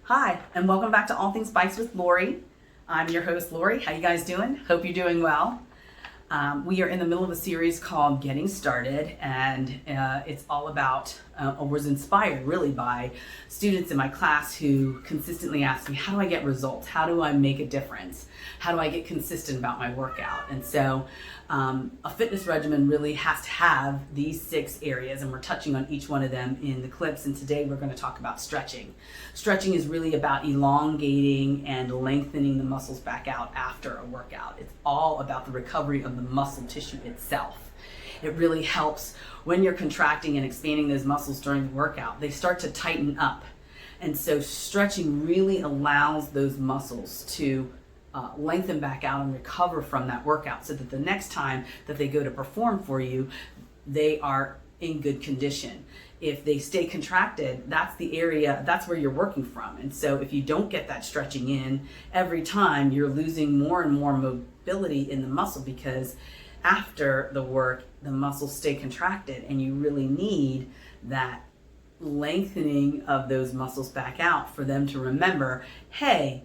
Hi, and welcome back to All Things Bikes with Lori. I'm your host, Lori. How you guys doing? Hope you're doing well. We are in the middle of a series called Getting Started, and it's all about, I was inspired really by students in my class who consistently ask me, how do I get results? How do I make a difference? How do I get consistent about my workout? And so a fitness regimen really has to have these 6 areas, and we're touching on each one of them in the clips. And today we're going to talk about stretching. Stretching is really about elongating and lengthening the muscles back out after a workout. It's all about the recovery of the muscle tissue itself. It really helps when you're contracting and expanding those muscles during the workout. They start to tighten up. And so stretching really allows those muscles to lengthen back out and recover from that workout so that the next time that they go to perform for you, they are in good condition. If they stay contracted, that's the area, that's where you're working from. And so if you don't get that stretching in every time, you're losing more and more mobility in the muscle, because after the work, the muscles stay contracted, and you really need that lengthening of those muscles back out for them to remember, hey,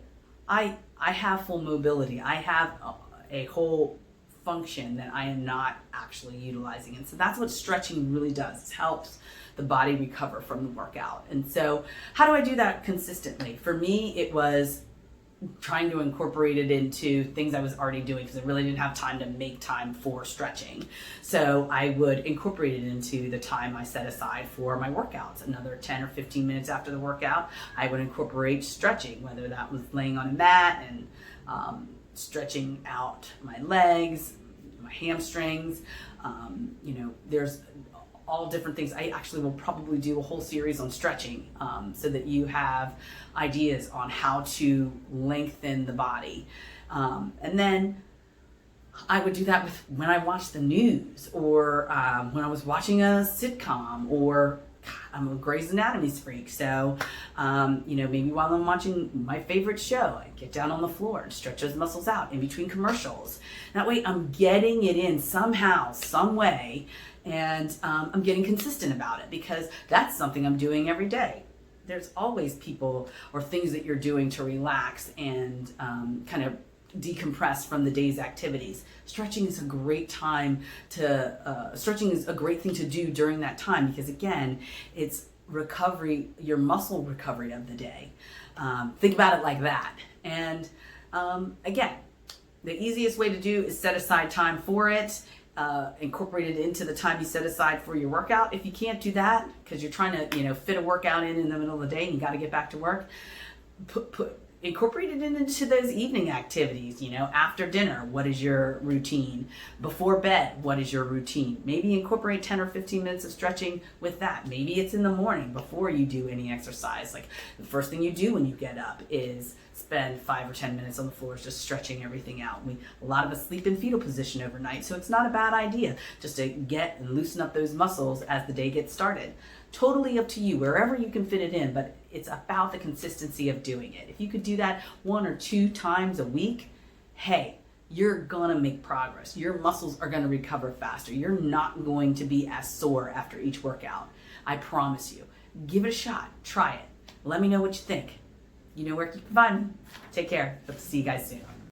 I have full mobility. I have a whole function that I am not actually utilizing. And so that's what stretching really does. It helps the body recover from the workout. And so how do I do that consistently? For me, it was trying to incorporate it into things I was already doing, because I really didn't have time to make time for stretching. So I would incorporate it into the time I set aside for my workouts. Another 10 or 15 minutes after the workout, I would incorporate stretching, whether that was laying on a mat and stretching out my legs, my hamstrings. There's all different things. I actually will probably do a whole series on stretching so that you have ideas on how to lengthen the body. And then I would do that with when I watched the news, or when I was watching a sitcom, or I'm a Grey's Anatomy freak, so maybe while I'm watching my favorite show, I get down on the floor and stretch those muscles out in between commercials. That way I'm getting it in somehow, some way, and I'm getting consistent about it, because that's something I'm doing every day. There's always people or things that you're doing to relax and kind of decompress from the day's activities. Stretching is a great time to, stretching is a great thing to do during that time, because again, it's recovery, your muscle recovery of the day. Think about it like that. And again, the easiest way to do is set aside time for it. Incorporate it into the time you set aside for your workout. If you can't do that because you're trying to fit a workout in the middle of the day and you got to get back to work, incorporate it into those evening activities. After dinner, what is your routine? Before bed, what is your routine? Maybe incorporate 10 or 15 minutes of stretching with that. Maybe it's in the morning before you do any exercise. Like the first thing you do when you get up is spend 5 or 10 minutes on the floor just stretching everything out. A lot of us sleep in fetal position overnight, so it's not a bad idea just to get and loosen up those muscles as the day gets started. Totally up to you, wherever you can fit it in, but it's about the consistency of doing it. If you could do that 1 or 2 times a week, hey, you're gonna make progress. Your muscles are gonna recover faster. You're not going to be as sore after each workout. I promise you. Give it a shot. Try it. Let me know what you think. You know where you can find me. Take care. Hope to see you guys soon.